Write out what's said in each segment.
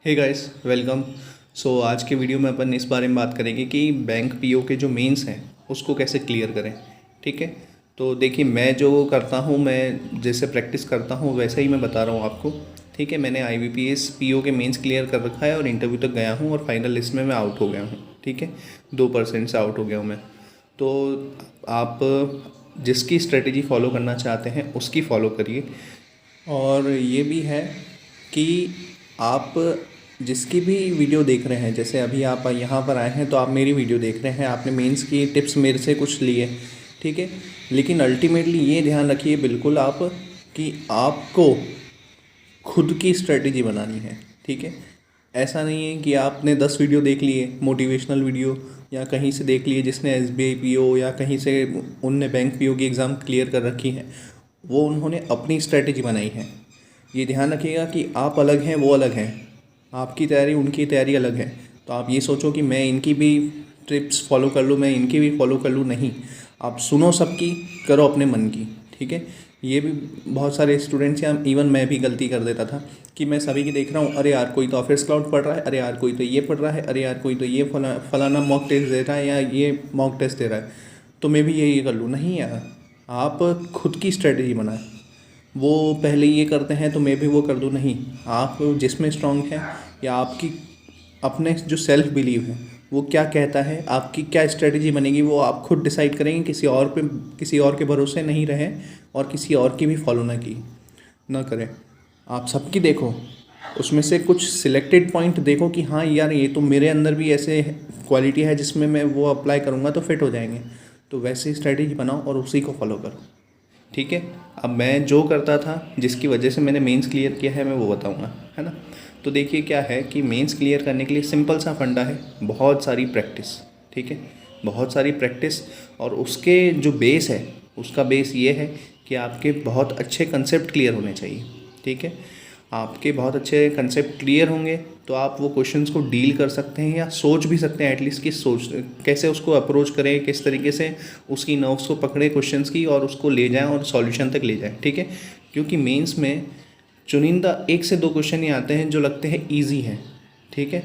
Hey guys welcome. आज के video में अपन इस बारे में बात करेंगे कि बैंक पीओ के जो मेंस हैं उसको कैसे क्लियर करें। ठीक है, तो देखिए मैं जो करता हूँ, मैं जैसे प्रैक्टिस करता हूँ वैसे ही मैं बता रहा हूँ आपको। ठीक है, मैंने IBPS पीओ के मेंस क्लियर कर रखा है और इंटरव्यू तक गया हूँ और फाइनल लिस्ट में मैं आउट हो गया हूँ। ठीक है, 2% से आउट हो गया हूँ मैं। तो आप जिसकी स्ट्रेटेजी फॉलो करना चाहते हैं उसकी फ़ॉलो करिए। और ये भी है कि आप जिसकी भी वीडियो देख रहे हैं, जैसे अभी आप यहाँ पर आए हैं तो आप मेरी वीडियो देख रहे हैं, आपने मेंस की टिप्स मेरे से कुछ लिए। ठीक है, लेकिन अल्टीमेटली ये ध्यान रखिए बिल्कुल आप कि आपको खुद की स्ट्रेटजी बनानी है। ठीक है, ऐसा नहीं है कि आपने 10 वीडियो देख लिए, मोटिवेशनल वीडियो या कहीं से देख लिए जिसने SBI पीओ या कहीं से उनने बैंक पीओ की एग्ज़ाम क्लियर कर रखी है, वो उन्होंने अपनी स्ट्रेटजी बनाई है। ये ध्यान रखिएगा कि आप अलग हैं, वो अलग हैं, आपकी तैयारी उनकी तैयारी अलग है। तो आप ये सोचो कि मैं इनकी भी टिप्स फॉलो कर लूँ, मैं इनकी भी फॉलो कर लूँ, नहीं। आप सुनो सबकी, करो अपने मन की। ठीक है, ये भी बहुत सारे स्टूडेंट्स या इवन मैं भी गलती कर देता था कि मैं सभी की देख रहा हूँ, अरे यार कोई तो ऑफिस क्लाउड पढ़ रहा है, अरे यार कोई तो ये पढ़ रहा है, अरे यार कोई तो ये फलाना मॉक टेस्ट दे रहा है या ये मॉक टेस्ट दे रहा है, तो मैं भी यही कर लूँ। नहीं यार, आप खुद की स्ट्रेटजी बनाएं। वो पहले ये करते हैं तो मैं भी वो कर दूँ, नहीं। आप जिसमें स्ट्रांग है या आपकी अपने जो सेल्फ बिलीव है वो क्या कहता है, आपकी क्या स्ट्रेटजी बनेगी, वो आप खुद डिसाइड करेंगे। किसी और के भरोसे नहीं रहें और किसी और की भी फॉलो ना करें। आप सबकी देखो, उसमें से कुछ सिलेक्टेड पॉइंट देखो कि हाँ यार ये तो मेरे अंदर भी ऐसे क्वालिटी है जिसमें मैं वो अप्लाई करूँगा तो फिट हो जाएंगे। तो वैसे स्ट्रेटजी बनाओ और उसी को फॉलो करो। ठीक है, अब मैं जो करता था जिसकी वजह से मैंने मेंस क्लियर किया है मैं वो बताऊंगा, है ना। तो देखिए क्या है कि मेंस क्लियर करने के लिए सिंपल सा फंडा है, बहुत सारी प्रैक्टिस। ठीक है, बहुत सारी प्रैक्टिस। और उसके जो बेस है, उसका बेस ये है कि आपके बहुत अच्छे कंसेप्ट क्लियर होने चाहिए। ठीक है, आपके बहुत अच्छे कंसेप्ट क्लियर होंगे तो आप वो क्वेश्चंस को डील कर सकते हैं या सोच भी सकते हैं एटलीस्ट कि सोच कैसे उसको अप्रोच करें, किस तरीके से उसकी नर्व्स को पकड़े क्वेश्चंस की और उसको ले जाएं और सॉल्यूशन तक ले जाएं। ठीक है, क्योंकि मेंस में चुनिंदा 1 से 2 क्वेश्चन ही आते हैं जो लगते हैं ईजी हैं। ठीक है,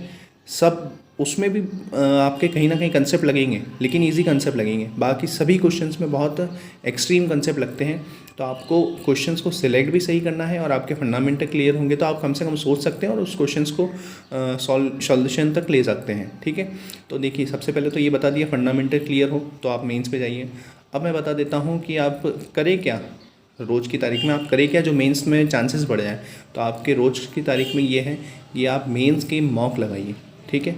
सब उसमें भी आपके कहीं ना कहीं कंसेप्ट लगेंगे, लेकिन इजी कंसेप्ट लगेंगे। बाकी सभी क्वेश्चंस में बहुत एक्सट्रीम कंसेप्ट लगते हैं। तो आपको क्वेश्चंस को सिलेक्ट भी सही करना है और आपके फंडामेंटल क्लियर होंगे तो आप कम से कम सोच सकते हैं और उस क्वेश्चंस को सॉल्यूशन तक ले सकते हैं। ठीक है, तो देखिए सबसे पहले तो ये बता दिया, फंडामेंटल क्लियर हो तो आप मेंस पे जाइए। अब मैं बता देता हूँ कि आप करें क्या रोज़ की तारीख में, आप करें क्या जो मेंस में चांसेस बढ़ जाएँ। तो आपके रोज़ की तारीख में ये है कि आप मेंस के मॉक लगाइए। ठीक है,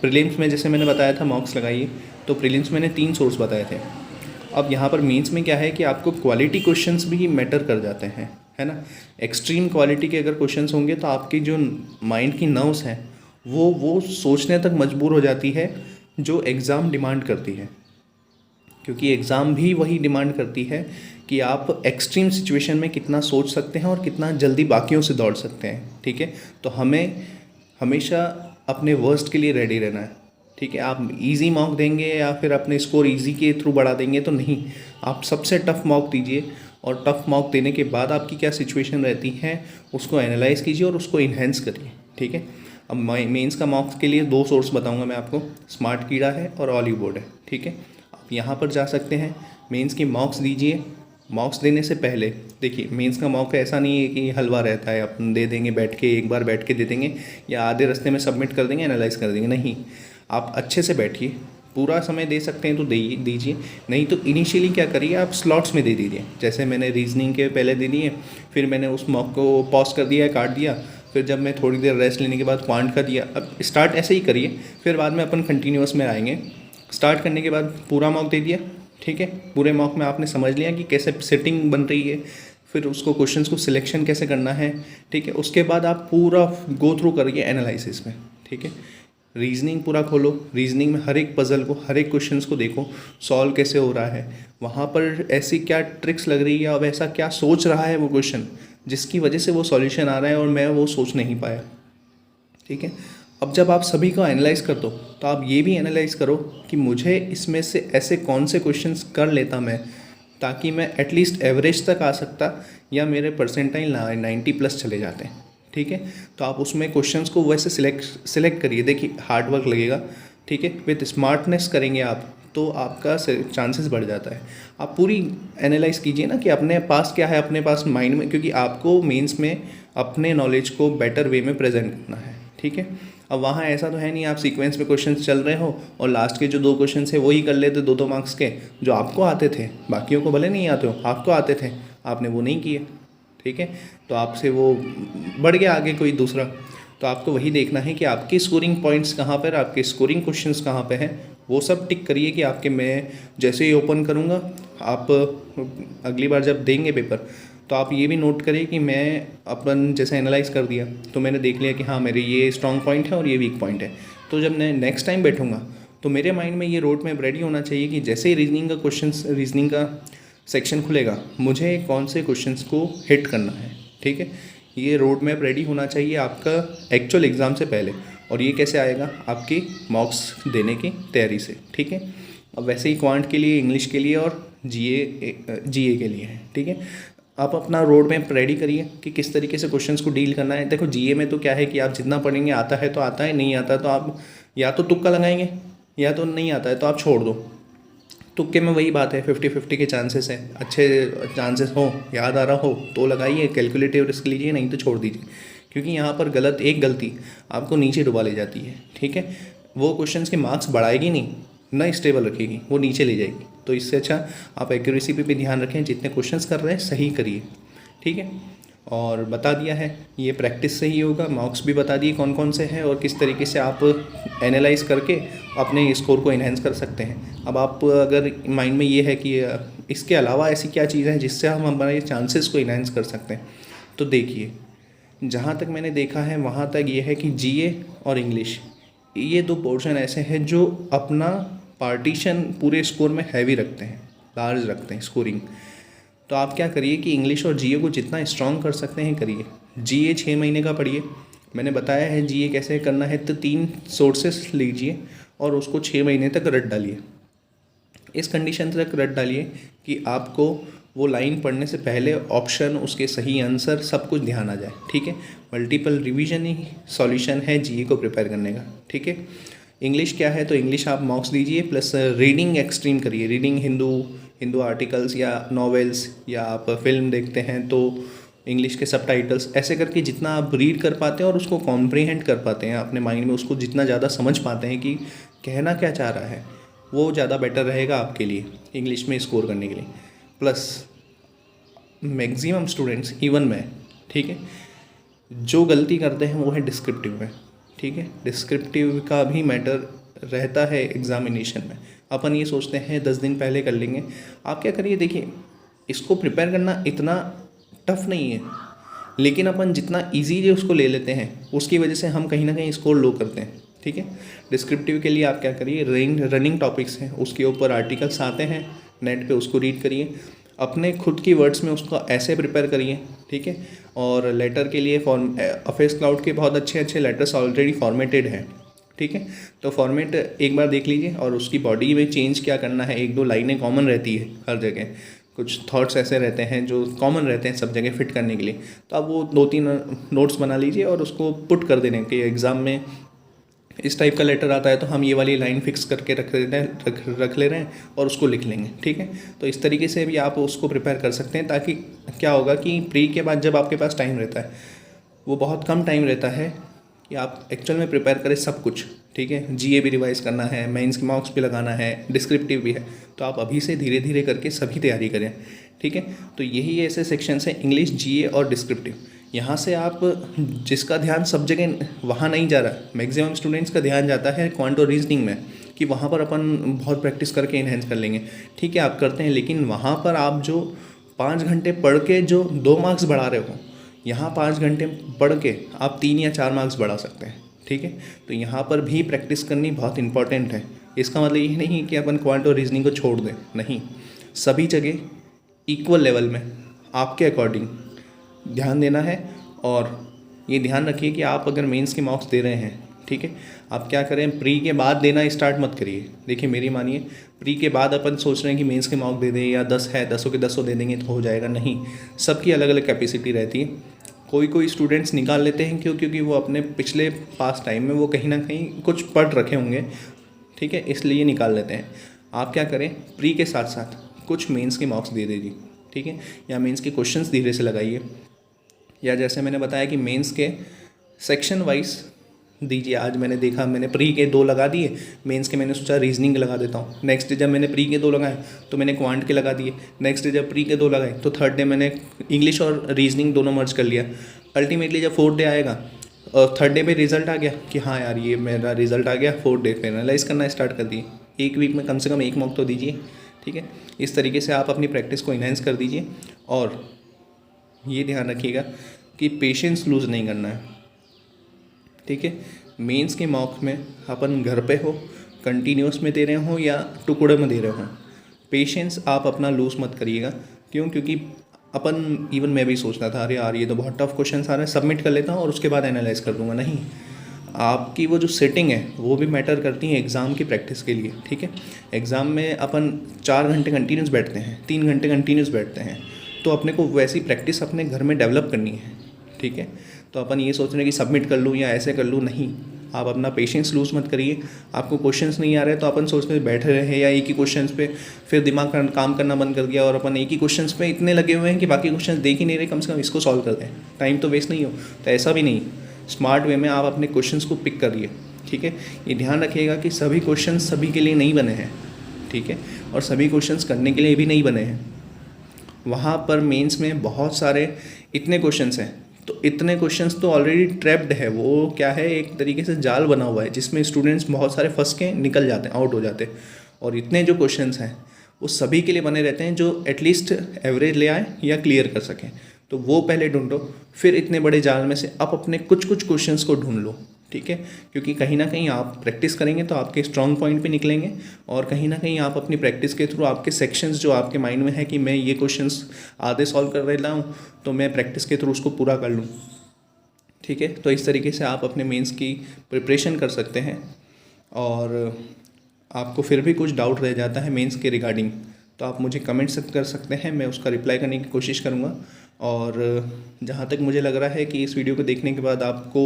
प्रीलिम्स में जैसे मैंने बताया था मॉक्स लगाइए, तो प्रीलिम्स मैंने 3 सोर्स बताए थे। अब यहाँ पर मेंस में क्या है कि आपको क्वालिटी क्वेश्चंस भी मैटर कर जाते हैं, है ना। एक्सट्रीम क्वालिटी के अगर क्वेश्चंस होंगे तो आपकी जो माइंड की नर्व्स हैं वो सोचने तक मजबूर हो जाती है जो एग्ज़ाम डिमांड करती है। क्योंकि एग्ज़ाम भी वही डिमांड करती है कि आप एक्सट्रीम सिचुएशन में कितना सोच सकते हैं और कितना जल्दी बाकियों से दौड़ सकते हैं। ठीक है, तो हमें हमेशा अपने वर्स्ट के लिए रेडी रहना है। ठीक है, आप इजी मॉक देंगे या फिर अपने स्कोर इजी के थ्रू बढ़ा देंगे तो नहीं, आप सबसे टफ मॉक दीजिए और टफ मॉक देने के बाद आपकी क्या सिचुएशन रहती है उसको एनालाइज कीजिए और उसको इन्हेंस करिए। ठीक है, अब मेंस का मॉक्स के लिए 2 सोर्स बताऊंगा मैं आपको, स्मार्ट कीड़ा है और ऑलिव बोर्ड है। ठीक है, आप यहाँ पर जा सकते हैं, मेंस के मॉक्स दीजिए। मॉक्स देने से पहले देखिए, मेंस का मॉक ऐसा नहीं है कि हलवा रहता है अपन दे देंगे बैठ के, एक बार बैठ के दे देंगे या आधे रास्ते में सबमिट कर देंगे, एनालाइज कर देंगे। नहीं, आप अच्छे से बैठिए, पूरा समय दे सकते हैं तो दीजिए, नहीं तो इनिशियली क्या करिए आप स्लॉट्स में दे दीजिए। जैसे मैंने रीजनिंग के पहले दे दिए, फिर मैंने उस मॉक को पॉज कर दिया, काट दिया, फिर जब मैं थोड़ी देर रेस्ट लेने के बाद क्वांट का दिया। अब स्टार्ट ऐसे ही करिए, फिर बाद में अपन कंटिन्यूअस में आएंगे। स्टार्ट करने के बाद पूरा मॉक दे दिया। ठीक है, पूरे मॉक में आपने समझ लिया कि कैसे सेटिंग बन रही है, फिर उसको क्वेश्चंस को सिलेक्शन कैसे करना है। ठीक है, उसके बाद आप पूरा गो थ्रू करिए एनालिसिस में। ठीक है, रीजनिंग पूरा खोलो, रीजनिंग में हर एक पज़ल को, हर एक क्वेश्चंस को देखो सॉल्व कैसे हो रहा है, वहाँ पर ऐसी क्या ट्रिक्स लग रही है, अब ऐसा क्या सोच रहा है वो क्वेश्चन जिसकी वजह से वो सॉल्यूशन आ रहा है और मैं वो सोच नहीं पाया। ठीक है, अब जब आप सभी को एनालाइज कर दो तो आप ये भी एनालाइज करो कि मुझे इसमें से ऐसे कौन से क्वेश्चंस कर लेता मैं ताकि मैं एटलीस्ट एवरेज तक आ सकता या मेरे परसेंटाइल 90+ चले जाते हैं। ठीक है। तो आप उसमें क्वेश्चंस को वैसे सिलेक्ट करिए। देखिए हार्ड वर्क लगेगा, ठीक है, विथ स्मार्टनेस करेंगे आप तो आपका चांसेस बढ़ जाता है। आप पूरी एनालाइज कीजिए ना कि अपने पास क्या है, अपने पास माइंड में, क्योंकि आपको मेंस में अपने नॉलेज को बेटर वे में प्रेजेंट करना है, ठीक है। अब वहाँ ऐसा तो है नहीं आप सीक्वेंस में क्वेश्चंस चल रहे हो और लास्ट के जो 2 क्वेश्चन है वही कर लेते 2-2 मार्क्स के जो आपको आते थे, बाकियों को भले नहीं आते हो, आपको आते थे, आपने वो नहीं किए, ठीक है। तो आपसे वो बढ़ गया आगे कोई दूसरा। तो आपको वही देखना है कि आपकी स्कोरिंग पॉइंट्स कहाँ पर, आपके स्कोरिंग क्वेश्चंस कहाँ पे हैं, वो सब टिक करिए कि आपके, मैं जैसे ही ओपन करूँगा आप अगली बार जब देंगे पेपर तो आप ये भी नोट करिए कि मैं अपन जैसे एनालाइज कर दिया तो मैंने देख लिया कि हाँ मेरे ये स्ट्रॉन्ग पॉइंट है और ये वीक पॉइंट है। तो जब मैं नेक्स्ट टाइम बैठूंगा तो मेरे माइंड में ये रोड मैप रेडी होना चाहिए कि जैसे ही रीजनिंग का सेक्शन खुलेगा मुझे कौन से क्वेश्चंस को हिट करना है, ठीक है। ये रोड मैप रेडी होना चाहिए आपका एक्चुअल एग्ज़ाम से पहले। और ये कैसे आएगा, आपकी मॉक्स देने की तैयारी से, ठीक है। अब वैसे ही क्वांट के लिए, इंग्लिश के लिए और जीए के लिए है, ठीक है। आप अपना रोड मैप रेडी करिए कि किस तरीके से क्वेश्चंस को डील करना है। देखो जीए में तो क्या है कि आप जितना पढ़ेंगे आता है तो आता है, नहीं आता तो आप या तो तुक्का लगाएंगे या तो नहीं आता है तो आप छोड़ दो। तुक्के में वही बात है, 50-50 के चांसेस हैं, अच्छे चांसेस हो, याद आ रहा हो तो लगाइए, कैलकुलेटिव रिस्क लीजिए, नहीं तो छोड़ दीजिए। क्योंकि यहाँ पर एक गलती आपको नीचे डुबा ले जाती है, ठीक है। वो क्वेश्चंस के मार्क्स बढ़ाएगी नहीं, ना स्टेबल रखेगी, वो नीचे ले जाएगी। तो इससे अच्छा आप एक्यूरेसी पे भी ध्यान रखें, जितने क्वेश्चंस कर रहे हैं सही करिए, ठीक है। और बता दिया है, ये प्रैक्टिस से ही होगा। मार्क्स भी बता दिए कौन कौन से हैं और किस तरीके से आप एनालाइज करके अपने स्कोर को इन्हेंस कर सकते हैं। अब आप अगर माइंड में ये है कि इसके अलावा ऐसी क्या चीज़ है जिससे हम हमारे चांसेस को इन्हेंस कर सकते हैं, तो देखिए जहाँ तक मैंने देखा है वहाँ तक ये है कि जीए और इंग्लिश, ये 2 पोर्शन ऐसे हैं जो अपना पार्टीशन पूरे स्कोर में हैवी रखते हैं, लार्ज रखते हैं स्कोरिंग। तो आप क्या करिए कि इंग्लिश और जीए को जितना स्ट्रॉन्ग कर सकते हैं करिए। जीए 6 महीने का पढ़िए, मैंने बताया है जीए कैसे करना है। तो 3 सोर्सेस लीजिए और उसको 6 महीने तक रट डालिए। इस कंडीशन तक रट डालिए कि आपको वो लाइन पढ़ने से पहले ऑप्शन, उसके सही आंसर, सब कुछ ध्यान आ जाए, ठीक है। मल्टीपल रिवीजन ही सॉल्यूशन है जीए को प्रिपेयर करने का, ठीक है। इंग्लिश क्या है, तो इंग्लिश आप मॉक्स दीजिए प्लस रीडिंग एक्सट्रीम करिए। रीडिंग हिंदू आर्टिकल्स या नॉवेल्स, या आप फिल्म देखते हैं तो इंग्लिश के सबटाइटल्स, ऐसे करके जितना आप रीड कर पाते हैं और उसको कॉम्प्रीहेंड कर पाते हैं अपने माइंड में, उसको जितना ज़्यादा समझ पाते हैं कि कहना क्या चाह रहा है, वो ज़्यादा बेटर रहेगा आपके लिए इंग्लिश में स्कोर करने के लिए। प्लस मैक्सिमम स्टूडेंट्स, इवन मैं, ठीक है, जो गलती करते हैं वो है डिस्क्रिप्टिव में, ठीक है। डिस्क्रिप्टिव का भी मैटर रहता है एग्जामिनेशन में। अपन ये सोचते हैं 10 दिन पहले कर लेंगे। आप क्या करिए, देखिए इसको प्रिपेयर करना इतना टफ नहीं है, लेकिन अपन जितना इजीली उसको ले लेते हैं उसकी वजह से हम कहीं ना कहीं स्कोर लो करते हैं, ठीक है। डिस्क्रिप्टिव के लिए आप क्या करिए, रनिंग टॉपिक्स हैं उसके ऊपर आर्टिकल्स आते हैं नेट पे, उसको रीड करिए, अपने खुद की वर्ड्स में उसको ऐसे प्रिपेयर करिए, ठीक है। और लेटर के लिए अफेयर्स क्लाउड के बहुत अच्छे लेटर्स ऑलरेडी फॉर्मेटेड हैं, ठीक है। तो फॉर्मेट एक बार देख लीजिए और उसकी बॉडी में चेंज क्या करना है। 1-2 लाइनें कॉमन रहती है हर जगह, कुछ थॉट्स ऐसे रहते हैं जो कॉमन रहते हैं सब जगह फिट करने के लिए। तो आप वो 2-3 नोट्स बना लीजिए और उसको पुट कर देने कि एग्ज़ाम में इस टाइप का लेटर आता है तो हम ये वाली लाइन फिक्स करके रख ले रहे हैं और उसको लिख लेंगे, ठीक है। तो इस तरीके से भी आप उसको प्रिपेयर कर सकते हैं, ताकि क्या होगा कि प्री के बाद जब आपके पास टाइम रहता है, वो बहुत कम टाइम रहता है कि आप एक्चुअल में प्रिपेयर करें सब कुछ, ठीक है। जीए भी रिवाइज़ करना है, मेंस के मार्क्स भी लगाना है, डिस्क्रिप्टिव भी है, तो आप अभी से धीरे धीरे करके सभी तैयारी करें, ठीक है। तो यही ऐसे सेक्शंस हैं, इंग्लिश, जीए और डिस्क्रिप्टिव। यहाँ से आप जिसका ध्यान सब जगह वहाँ नहीं जा रहा, मैक्सिमम स्टूडेंट्स का ध्यान जाता है क्वांट और रीजनिंग में कि वहाँ पर अपन बहुत प्रैक्टिस करके इन्हेंस कर लेंगे, ठीक है, आप करते हैं। लेकिन वहाँ पर आप जो 5 घंटे पढ़ के जो 2 मार्क्स बढ़ा रहे हो, यहाँ 5 घंटे पढ़ के आप 3 या 4 मार्क्स बढ़ा सकते हैं, ठीक है। तो यहाँ पर भी प्रैक्टिस करनी बहुत इंपॉर्टेंट है। इसका मतलब ये नहीं कि अपन क्वांट और रीजनिंग को छोड़ दें, नहीं, सभी जगह इक्वल लेवल में आपके अकॉर्डिंग ध्यान देना है। और ये ध्यान रखिए कि आप अगर मेंस के मार्क्स दे रहे हैं, ठीक है, आप क्या करें, प्री के बाद देना स्टार्ट मत करिए। देखिए मेरी मानिए, प्री के बाद अपन सोच रहे हैं कि मेंस के मार्क्स दे दें या 10 है 10 के 10 दे देंगे तो हो जाएगा, नहीं, सबकी अलग अलग कैपेसिटी रहती है। कोई कोई स्टूडेंट्स निकाल लेते हैं क्योंकि वो अपने पिछले पास टाइम में वो कहीं ना कहीं कुछ पढ़ रखे होंगे, ठीक है, इसलिए निकाल लेते हैं। आप क्या करें, प्री के साथ साथ कुछ मेंस के मार्क्स दे दीजिए, ठीक है, या मेंस के क्वेश्चंस धीरे से लगाइए, या जैसे मैंने बताया कि मेंस के सेक्शन वाइज दीजिए। आज मैंने देखा, मैंने प्री के 2 लगा दिए, मेंस के मैंने सोचा रीजनिंग लगा देता हूँ। नेक्स्ट डे जब मैंने प्री के 2 लगाए तो मैंने क्वांट के लगा दिए। नेक्स्ट डे जब प्री के 2 लगाए तो थर्ड डे मैंने इंग्लिश और रीजनिंग दोनों मर्ज कर लिया। अल्टीमेटली जब फोर्थ डे आएगा और थर्ड डे में रिजल्ट आ गया कि हाँ यार ये मेरा रिजल्ट आ गया, फोर्थ डे फिर एनालाइज करना स्टार्ट कर दिए। एक वीक में कम से कम 1 मॉक तो दीजिए, ठीक है। इस तरीके से आप अपनी प्रैक्टिस को इन्हेंस कर दीजिए और ये ध्यान रखिएगा कि पेशेंस लूज़ नहीं करना है, ठीक है। मेंस के मॉक में अपन घर पे हो, कंटिन्यूस में दे रहे हो या टुकड़े में दे रहे हो, पेशेंस आप अपना लूज़ मत करिएगा। क्योंकि अपन, इवन मैं भी सोचता था अरे यार ये तो बहुत टफ क्वेश्चन आ रहे हैं, सबमिट कर लेता हूँ और उसके बाद एनालाइज कर दूंगा। नहीं, आपकी वो जो सेटिंग है वो भी मैटर करती है एग्ज़ाम की प्रैक्टिस के लिए, ठीक है। एग्ज़ाम में अपन 4 घंटे कंटिन्यूस बैठते हैं, 3 घंटे कंटिन्यूस बैठते हैं, तो अपने को वैसी प्रैक्टिस अपने घर में डेवलप करनी है, ठीक है। तो अपन ये सोच रहे हैं कि सबमिट कर लूँ या ऐसे कर लूँ, नहीं, आप अपना पेशेंस लूज़ मत करिए। आपको क्वेश्चंस नहीं आ रहे तो अपन सोचते बैठे रहे या एक ही क्वेश्चंस पे फिर दिमाग काम करना बंद कर दिया और अपन एक ही क्वेश्चंस पे इतने लगे हुए हैं कि बाकी क्वेश्चंस देख ही नहीं रहे, कम से कम इसको सॉल्व कर दें, टाइम तो वेस्ट नहीं हो। तो ऐसा भी नहीं, स्मार्ट वे में आप अपने क्वेश्चंस को पिक करिए, ठीक है। ये ध्यान रखिएगा कि सभी क्वेश्चन सभी के लिए नहीं बने हैं, ठीक है, और सभी क्वेश्चंस करने के लिए भी नहीं बने हैं। वहाँ पर मेंस में बहुत सारे इतने क्वेश्चंस हैं, तो इतने क्वेश्चंस तो ऑलरेडी ट्रैप्ड है, वो क्या है, एक तरीके से जाल बना हुआ है जिसमें स्टूडेंट्स बहुत सारे फंस के निकल जाते हैं, आउट हो जाते हैं। और इतने जो क्वेश्चंस हैं वो सभी के लिए बने रहते हैं जो एटलीस्ट एवरेज ले आए या क्लियर कर सकें। तो वो पहले ढूंढो, फिर इतने बड़े जाल में से आप अपने कुछ कुछ क्वेश्चंस को ढूंढ लो, ठीक है। क्योंकि कहीं ना कहीं आप प्रैक्टिस करेंगे तो आपके स्ट्रॉन्ग पॉइंट पे निकलेंगे, और कहीं ना कहीं आप अपनी प्रैक्टिस के थ्रू आपके सेक्शंस जो आपके माइंड में है कि मैं ये क्वेश्चंस आधे सॉल्व कर रहा हूँ तो मैं प्रैक्टिस के थ्रू उसको पूरा कर लूँ, ठीक है। तो इस तरीके से आप अपने मेंस की प्रिपरेशन कर सकते हैं। और आपको फिर भी कुछ डाउट रह जाता है मेंस के रिगार्डिंग तो आप मुझे कमेंट्स कर सकते हैं, मैं उसका रिप्लाई करने की कोशिश करूँगा। और जहाँ तक मुझे लग रहा है कि इस वीडियो को देखने के बाद आपको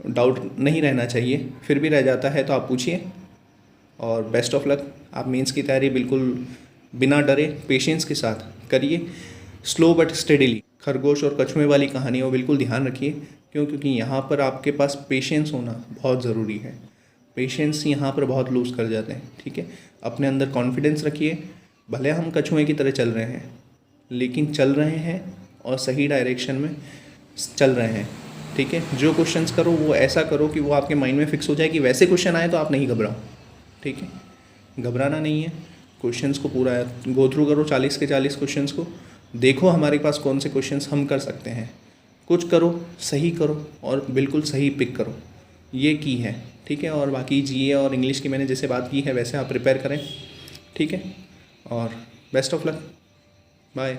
डाउट नहीं रहना चाहिए, फिर भी रह जाता है तो आप पूछिए। और बेस्ट ऑफ लक, आप मेंस की तैयारी बिल्कुल बिना डरे पेशेंस के साथ करिए, स्लो बट स्टेडिली। खरगोश और कछुए वाली कहानी वो बिल्कुल ध्यान रखिए, क्योंकि यहाँ पर आपके पास पेशेंस होना बहुत ज़रूरी है। पेशेंस यहाँ पर बहुत लूज़ कर जाते हैं, ठीक है। अपने अंदर कॉन्फिडेंस रखिए, भले हम कछुए की तरह चल रहे हैं लेकिन चल रहे हैं और सही डायरेक्शन में चल रहे हैं, ठीक है। जो क्वेश्चंस करो वो ऐसा करो कि वो आपके माइंड में फिक्स हो जाए कि वैसे क्वेश्चन आए तो आप नहीं घबराओ, ठीक है। घबराना नहीं है, क्वेश्चंस को पूरा गो थ्रू करो, 40 के 40 क्वेश्चंस को देखो हमारे पास कौन से क्वेश्चंस हम कर सकते हैं, कुछ करो, सही करो और बिल्कुल सही पिक करो, ये की है, ठीक है। और बाकी जीए और इंग्लिश की मैंने जैसे बात की है वैसे आप प्रिपेयर करें, ठीक है। और बेस्ट ऑफ लक, बाय।